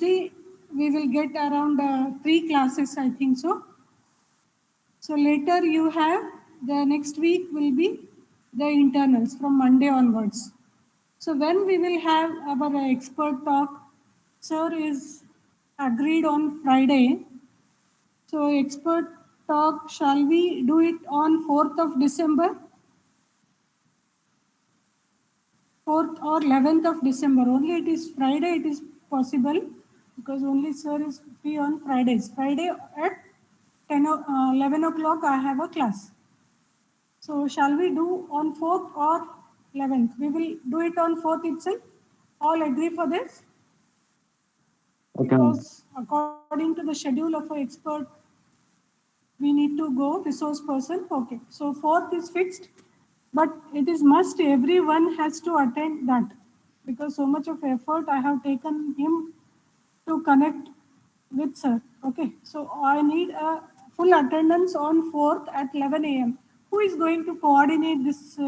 We will get around 3 classes, I think so. So later you have, the next week will be the internals from Monday onwards. So when we will have our expert talk, sir is agreed on Friday. So expert talk, shall we do it on 4th of December? 4th or 11th of December. Only it is Friday, it is possible because only sir is free on Fridays. Friday at 11 o'clock I have a class. So shall we do on 4th or 11th? We will do it on 4th itself. All agree for this? Okay. Because according to the schedule of an expert, we need to go resource person. Okay. So 4th is fixed, but it is must everyone has to attend that because so much of effort I have taken him to connect with sir. Okay. So I need a full attendance on 4th at 11 a.m. Who is going to coordinate this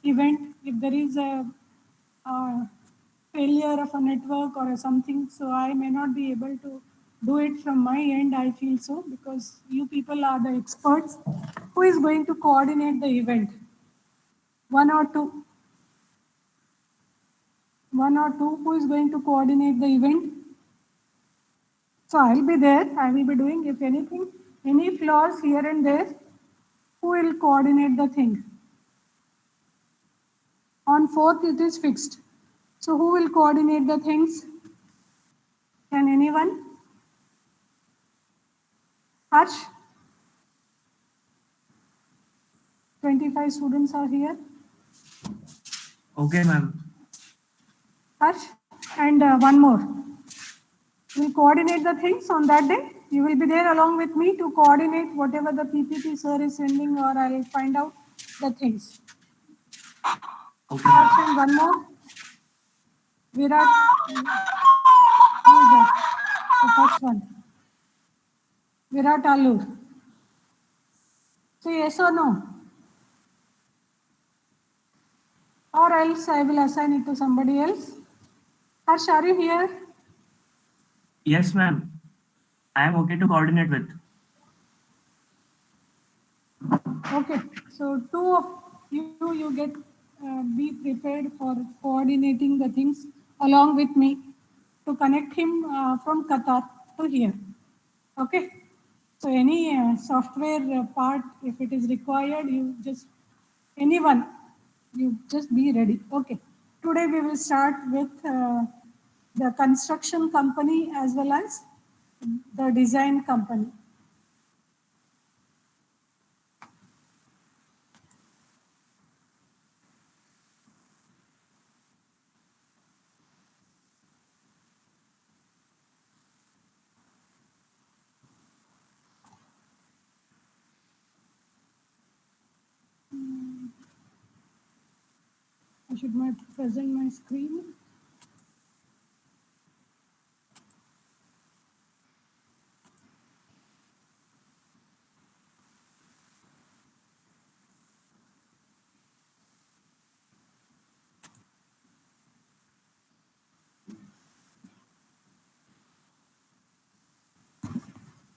event if there is a failure of a network or something? So I may not be able to do it from my end, I feel so, because you people are the experts. Who is going to coordinate the event? One or two? One or two? Who is going to coordinate the event? So I'll be there. I will be doing, if anything, any flaws here and there, who will coordinate the thing? On 4th, it is fixed. So who will coordinate the things? Can anyone? Harsh? 25 students are here. Okay, ma'am. Harsh? And one more. We'll coordinate the things on that day. You will be there along with me to coordinate whatever the PPT sir is sending, or I'll find out the things. Okay. Harsh and one more. Virat. Who is that? The first one. Virat Alur. So yes or no? Or else I will assign it to somebody else. Harsh, are you here? Yes, ma'am. I am okay to coordinate with. Okay, so two of you get be prepared for coordinating the things along with me to connect him from Qatar to here. Okay, so any software part, if it is required, you just anyone, you just be ready. Okay, today we will start with the construction company as well as the design company. I should present my screen.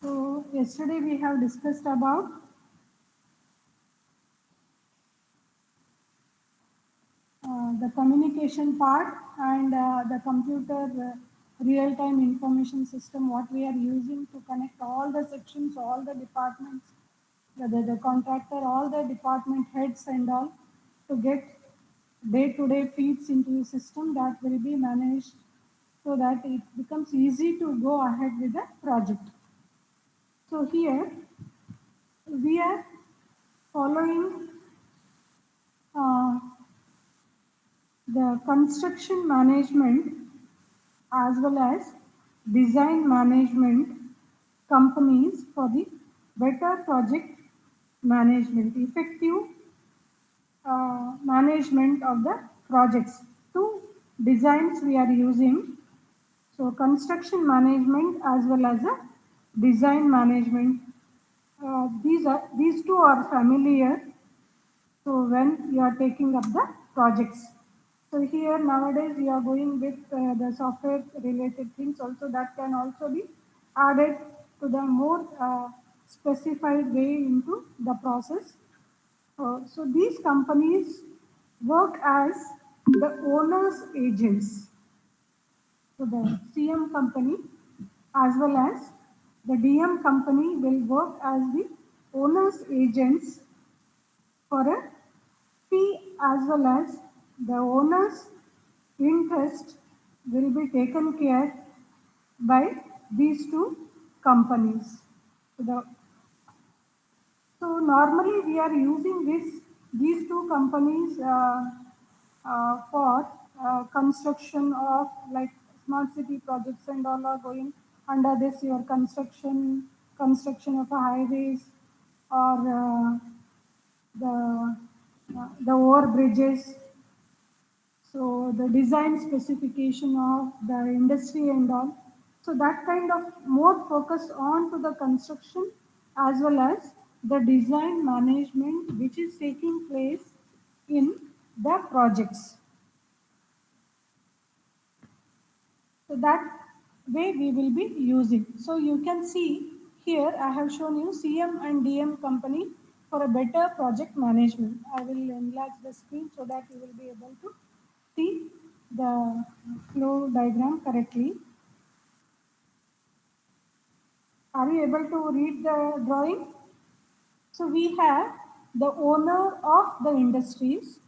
So yesterday we have discussed about the communication part and the computer real-time information system, what we are using to connect all the sections, all the departments, the contractor, all the department heads and all, to get day-to-day feeds into the system that will be managed so that it becomes easy to go ahead with the project. So here we are following the construction management as well as design management companies for the better project management, effective management of the projects. Two designs we are using. So construction management as well as a design management. These two are familiar. So when you are taking up the projects. So here nowadays we are going with the software related things also that can also be added to the more specified way into the process. So these companies work as the owner's agents. So the CM company as well as the DM company will work as the owner's agents for a fee as well as the owner's interest will be taken care by these two companies. So, so normally we are using these two companies for construction of like smart city projects and all are going under this your construction of a highways or the over bridges. So the design specification of the industry and all. So that kind of more focus on to the construction as well as the design management which is taking place in the projects. So that way we will be using. So you can see here I have shown you CM and DM company for a better project management. I will enlarge the screen so that you will be able to see the flow diagram correctly. Are you able to read the drawing? So we have the owner of the industries,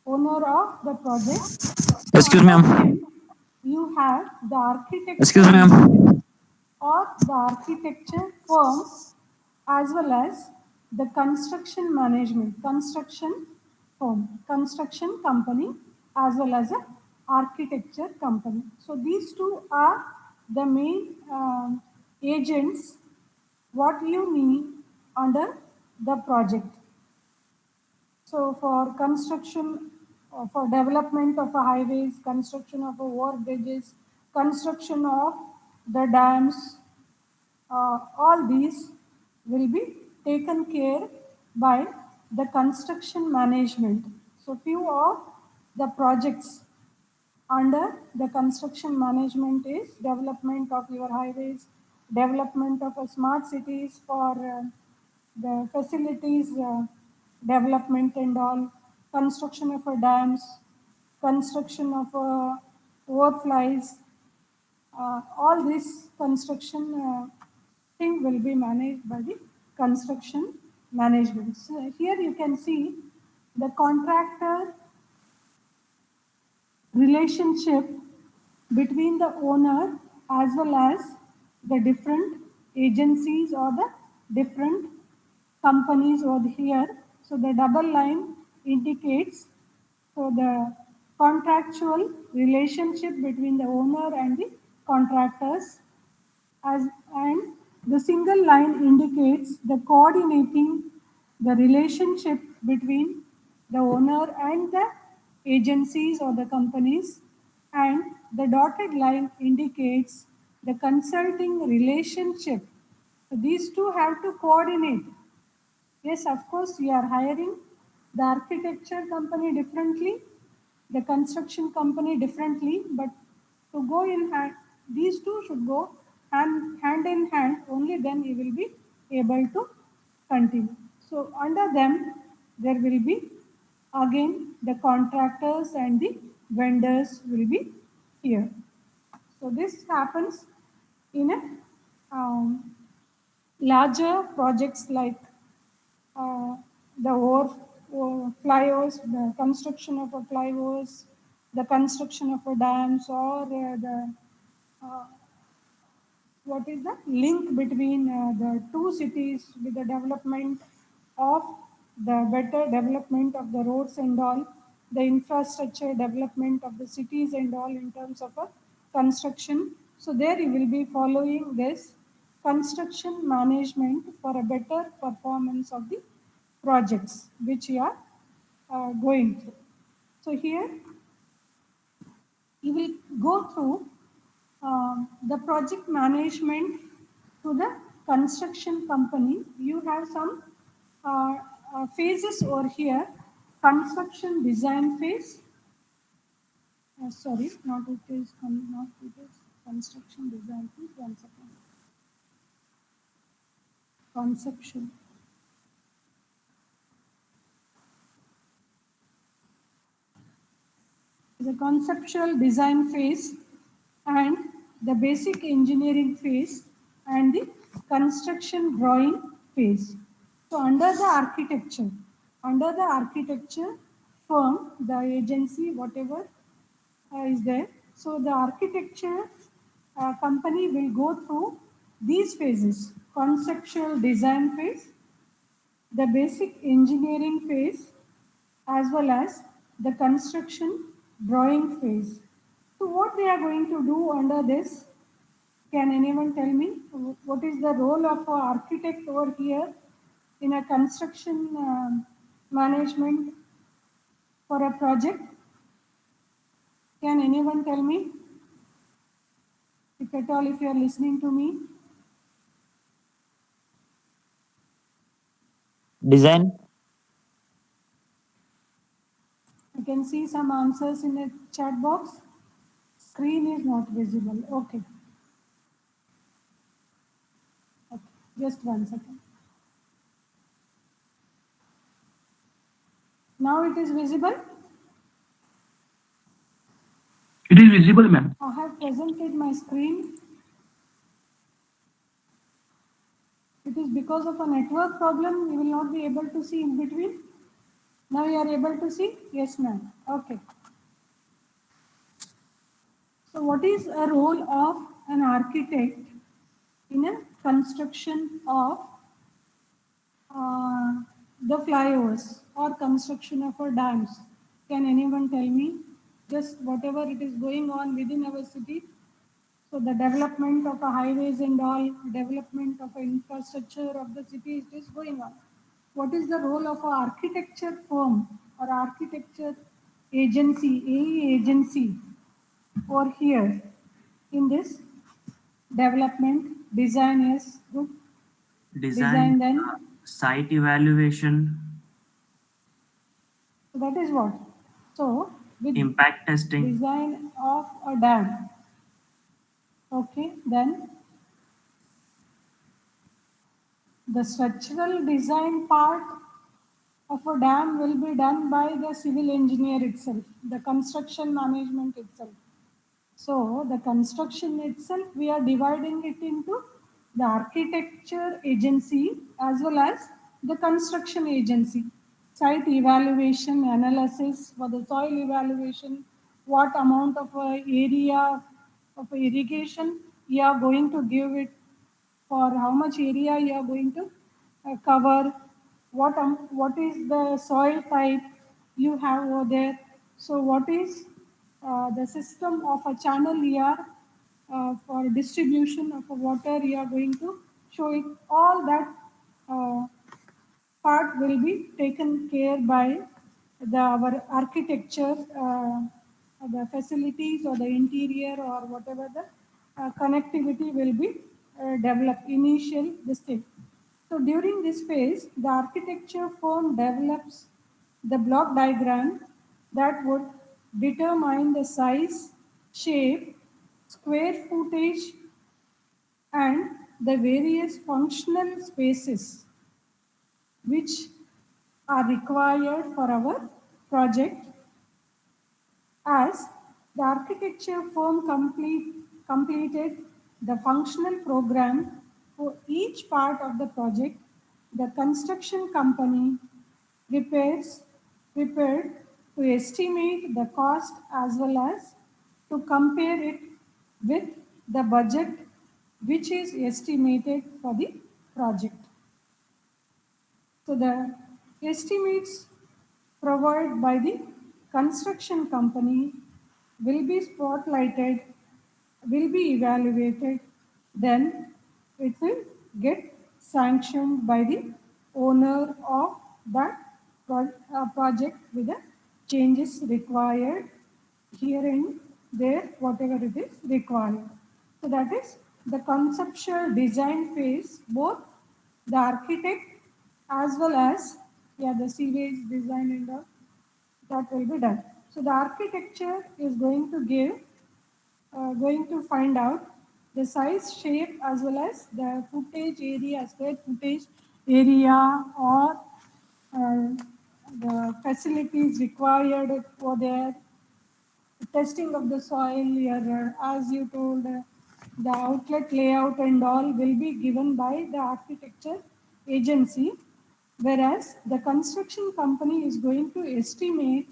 owner of the project. So Excuse me, under ma'am. him, you have the Excuse architecture me, engineer ma'am. or the architecture firm as well as the construction management, construction firm, construction company as well as a architecture company. So these two are the main agents what you need under the project. So for construction, for development of a highways, construction of a over bridges, construction of the dams, all these will be taken care by the construction management. So few of the projects under the construction management is development of your highways, development of a smart cities for the facilities development and all, construction of a dams, construction of a overflies, all this construction thing will be managed by the construction management. So here you can see the contractor relationship between the owner as well as the different agencies or the different companies over here. So the double line indicates so the contractual relationship between the owner and the contractors as and the single line indicates the coordinating the relationship between the owner and the agencies or the companies, and the dotted line indicates the consulting relationship. So these two have to coordinate. Yes, of course, we are hiring the architecture company differently, the construction company differently, but to go in hand, these two should go hand in hand, only then you will be able to continue. So, under them, there will be again the contractors and the vendors will be here. So, this happens in a larger projects like uh, the flyovers, the construction of a flyovers, the construction of a dams, or the uh, what is the link between the two cities with the development of the better development of the roads and all, the infrastructure development of the cities and all in terms of a construction. So there you will be following this construction management for a better performance of the projects which you are going through. So here you will go through the project management to the construction company. You have some phases over here: construction design phase, Sorry, not it is not it is construction design. Please 1 second. Conceptual. The conceptual design phase and the basic engineering phase and the construction drawing phase. So under the architecture firm, the agency, whatever is there. So the architecture company will go through these phases: conceptual design phase, the basic engineering phase, as well as the construction drawing phase. So what they are going to do under this? Can anyone tell me what is the role of an architect over here in a construction management for a project? Can anyone tell me? If at all, if you are listening to me, Design. you can see some answers in the chat box. Screen is not visible. Okay. Okay. Just 1 second. Now it is visible. It is visible, ma'am. I have presented my screen. It is because of a network problem, you will not be able to see in between. Now you are able to see? Yes, ma'am. Okay. So what is a role of an architect in a construction of the flyovers or construction of our dams? Can anyone tell me? Just whatever it is going on within our city. So the development of a highways and all, development of a infrastructure of the city, it is going on. What is the role of an architecture firm or architecture agency, AE agency, or here in this development? Design is good. Design then. Site evaluation, So that is what. So with impact testing, design of a dam. Okay, then the structural design part of a dam will be done by the civil engineer itself, the construction management itself. So the construction itself, we are dividing it into the architecture agency as well as the construction agency. Site evaluation, analysis for the soil evaluation, what amount of area of irrigation you are going to give it, for how much area you are going to cover, what is the soil type you have over there. So what is the system of a channel here for distribution of water you are going to show it. All that part will be taken care by our architecture, the facilities or the interior or whatever the connectivity will be developed initial this thing. So during this phase, the architecture firm develops the block diagram that would determine the size, shape, square footage, and the various functional spaces which are required for our project. As the architecture firm completed the functional program for each part of the project, the construction company prepared to estimate the cost as well as to compare it with the budget which is estimated for the project. So the estimates provided by the construction company will be spotlighted, will be evaluated, then it will get sanctioned by the owner of that project with the changes required here and there, whatever it is required. So that is the conceptual design phase, both the architect as well as the sewage design and all that will be done. So the architecture is going to find out the size, shape, as well as the footage area, square footage area, or uh, the facilities required for their testing of the soil, as you told, the outlet layout and all will be given by the architecture agency, whereas the construction company is going to estimate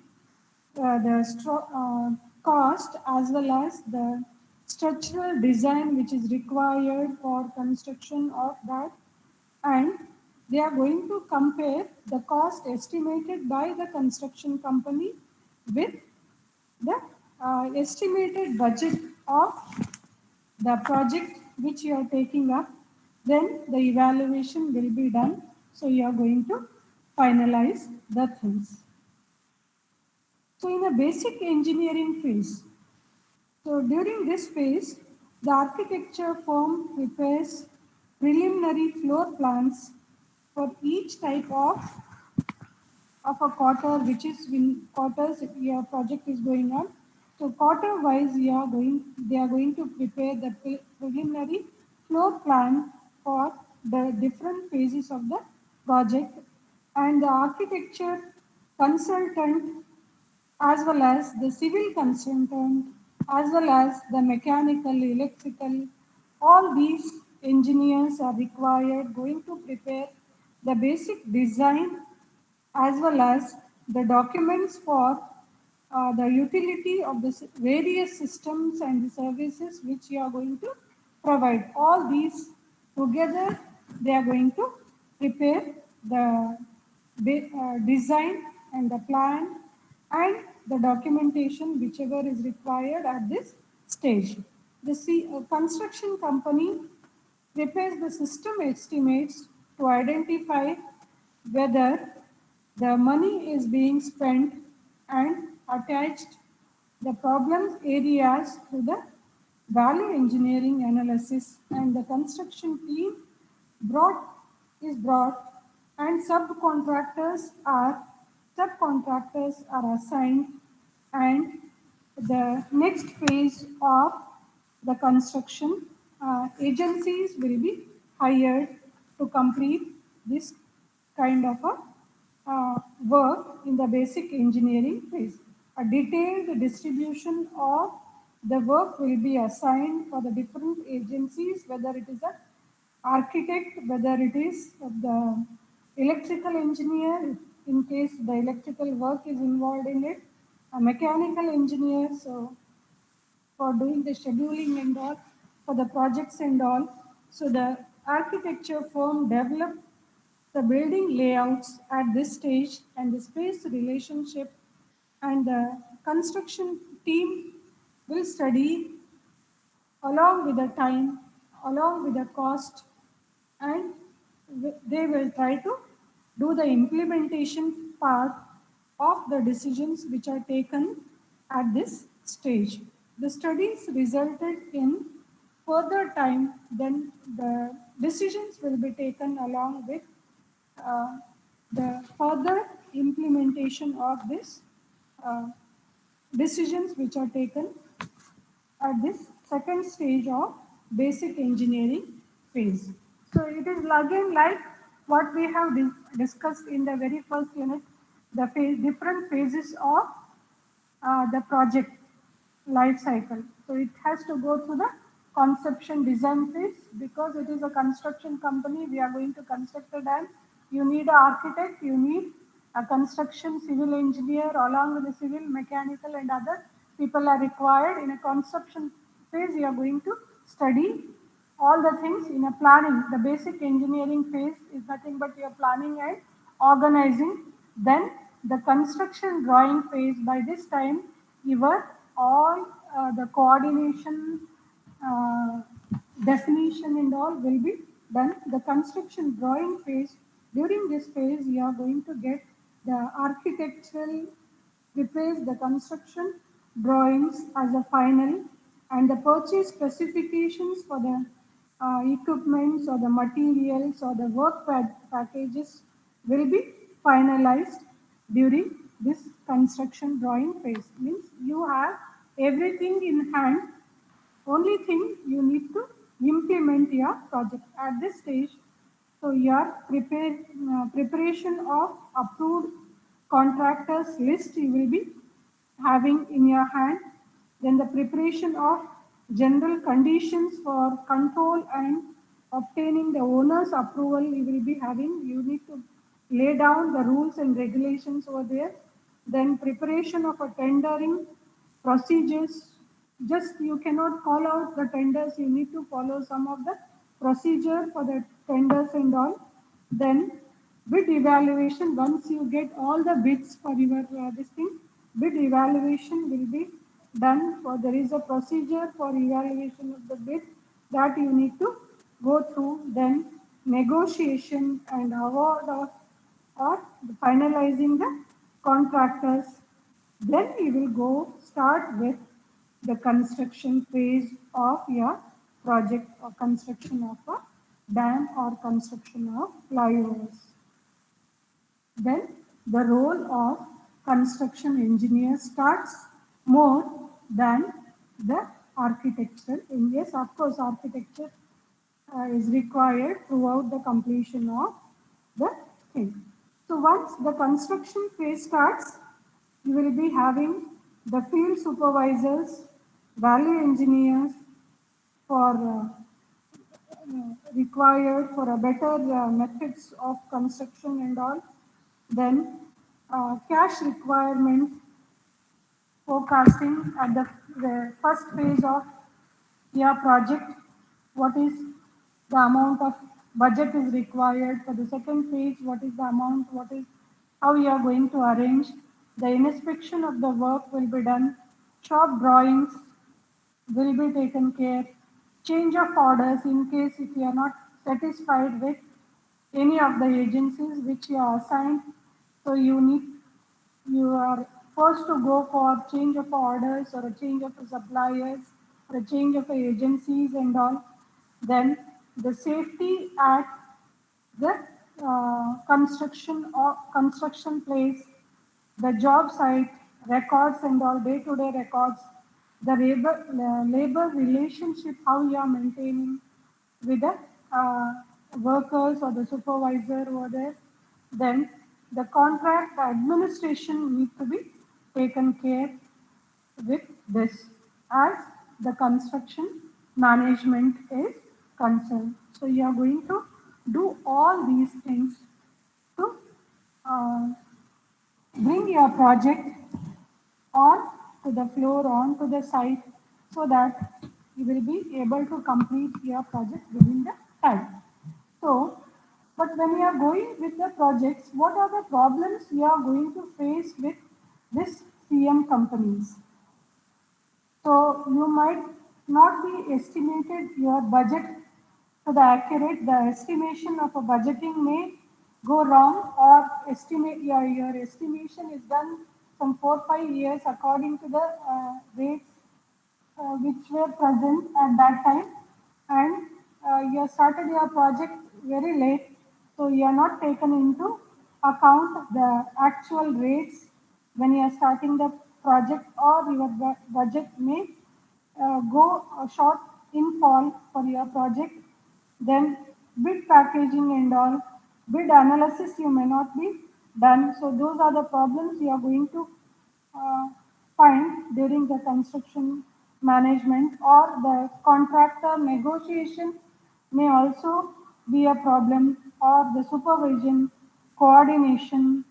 cost as well as the structural design which is required for construction of that, and they are going to compare the cost estimated by the construction company with the estimated budget of the project which you are taking up. Then the evaluation will be done. So you are going to finalize the things. So in a basic engineering phase, so during this phase, the architecture firm prepares preliminary floor plans for each type of a quarter, which is in quarters your project is going on. So quarter wise, they are going to prepare the preliminary floor plan for the different phases of the project, and the architecture consultant as well as the civil consultant, as well as the mechanical, electrical, all these engineers are required going to prepare the basic design as well as the documents for the utility of the various systems and the services which you are going to provide. All these together, they are going to prepare the design and the plan and the documentation whichever is required at this stage. The construction company prepares the system estimates to identify whether the money is being spent and attached the problem areas to the value engineering analysis, and the construction team brought brought and subcontractors are assigned, and the next phase of the construction agencies will be hired to complete this kind of a work in the basic engineering phase. A detailed distribution of the work will be assigned for the different agencies, whether it is a architect, whether it is the electrical engineer, in case the electrical work is involved in it, a mechanical engineer, so for doing the scheduling and all, for the projects and all. So the architecture firm developed the building layouts at this stage and the space relationship, and the construction team will study along with the time, along with the cost, and they will try to do the implementation part of the decisions which are taken at this stage. The studies resulted in further time, then the decisions will be taken along with uh, the further implementation of this uh, decisions which are taken at this second stage of basic engineering phase. So it is again like what we have discussed in the very first unit, the different phases of the project life cycle. So it has to go through the conception design phase, because it is a construction company. We are going to construct a dam. You need an architect, you need a construction civil engineer, along with the civil, mechanical, and other people are required. In a construction phase, you are going to study all the things in a planning. The basic engineering phase is nothing but your planning and organizing. Then the construction drawing phase, by this time, your all the coordination, uh, definition and all will be done. The construction drawing phase, during this phase, you are going to get the architectural prepares the construction drawings as a final, and the purchase specifications for the equipments or the materials or the work packages will be finalized during this construction drawing phase. Means you have everything in hand, only thing you need to implement your project at this stage. So your preparation of approved contractors list you will be having in your hand. Then the preparation of general conditions for control and obtaining the owner's approval you will be having. You need to lay down the rules and regulations over there. Then preparation of a tendering procedures. Just you cannot call out the tenders, you need to follow some of the procedure for the tenders and all. Then bid evaluation, once you get all the bids for your this thing, bid evaluation will be done. For there is a procedure for evaluation of the bid that you need to go through. Then negotiation and award of or finalizing the contractors. Then we will go start with the construction phase of your project or construction of a dam or construction of flyovers. Then the role of construction engineer starts more than the architectural. Yes, of course, architecture is required throughout the completion of the thing. So once the construction phase starts, you will be having the field supervisors, value engineers for required for a better methods of construction and all. Then cash requirement forecasting at the first phase of your project. What is the amount of budget is required for the second phase? What is the amount? What is how you are going to arrange? The inspection of the work will be done. Shop drawings will be taken care. Change of orders in case if you are not satisfied with any of the agencies which you are assigned. So you are forced to go for change of orders or a change of suppliers or a change of agencies and all. Then the safety at the construction or construction place, the job site records and all day-to-day records, the labor relationship, how you are maintaining with the workers or the supervisor over there. Then the contract administration need to be taken care with this as the construction management is concerned. So you are going to do all these things to uh, bring your project on to the floor, on to the site, so that you will be able to complete your project within the time. So, but when you are going with the projects, what are the problems you are going to face with this CM companies? So you might not be estimated your budget to the accurate. The estimation of a budgeting may go wrong, or estimate your estimation is done some 4-5 years according to the rates which were present at that time, and you started your project very late, so you are not taken into account the actual rates when you are starting the project, or your budget may go short in fall for your project. Then bid packaging and all, bid analysis you may not be done. So those are the problems you are going to uh, find during the construction management, or the contractor negotiation may also be a problem, or the supervision, coordination,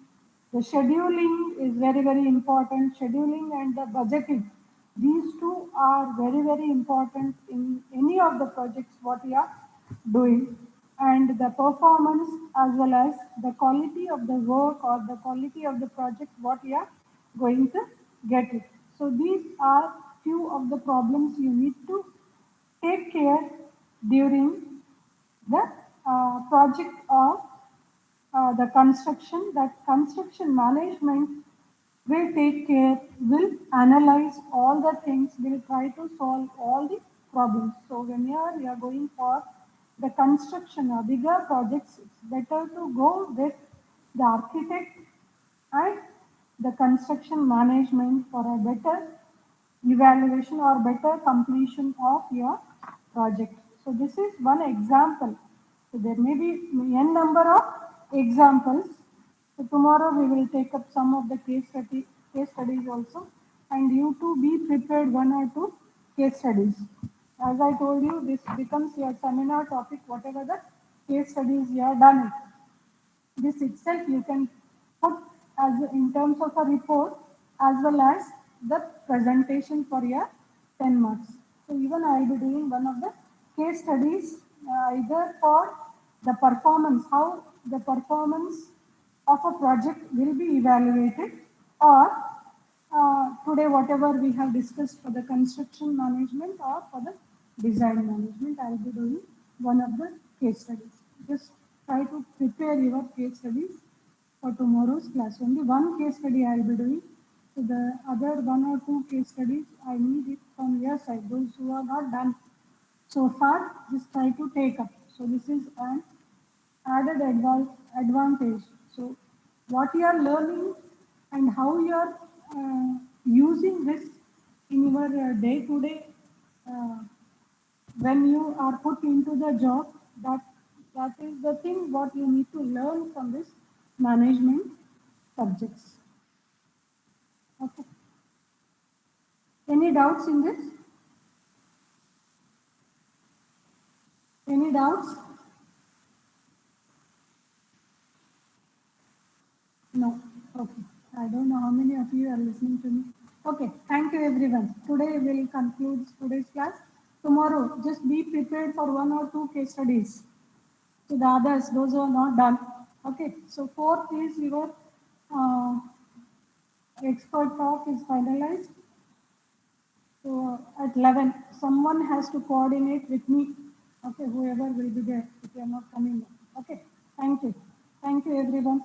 the scheduling is very, very important. Scheduling and the budgeting. These two are very, very important in any of the projects what we are doing. And the performance as well as the quality of the work or the quality of the project what we are going to get it. So these are few of the problems you need to take care during the project of the construction. That construction management will take care, will analyze all the things, will try to solve all the problems. So whenever you are going for the construction or bigger projects, it's better to go with the architect and the construction management for a better evaluation or better completion of your project. So this is one example. So there may be n number of examples. So tomorrow we will take up some of the case studies also, and you to be prepared one or two case studies. As I told you, this becomes your seminar topic, whatever the case studies you have done it. This itself you can put as in terms of a report as well as the presentation for your 10 marks. So even I will be doing one of the case studies either for the performance, how the performance of a project will be evaluated, or today whatever we have discussed for the construction management or for the design management, I will be doing one of the case studies. Just try to prepare your case studies for tomorrow's class. Only one case study I will be doing. So the other one or two case studies, I need it from your side. Those who are not done so far, just try to take up. So this is an added advantage. So what you are learning and how you are using this in your day-to-day when you are put into the job, that that is the thing what you need to learn from this management subjects. Okay. Any doubts in this? Any doubts? No. Okay. I don't know how many of you are listening to me. Okay. Thank you, everyone. Today we will conclude today's class. Tomorrow, just be prepared for one or two case studies. To the others, those who are not done. Okay. So fourth is your expert talk is finalized. So at 11, someone has to coordinate with me. Okay. Whoever will be there if you are not coming. Okay. Thank you. Thank you, everyone.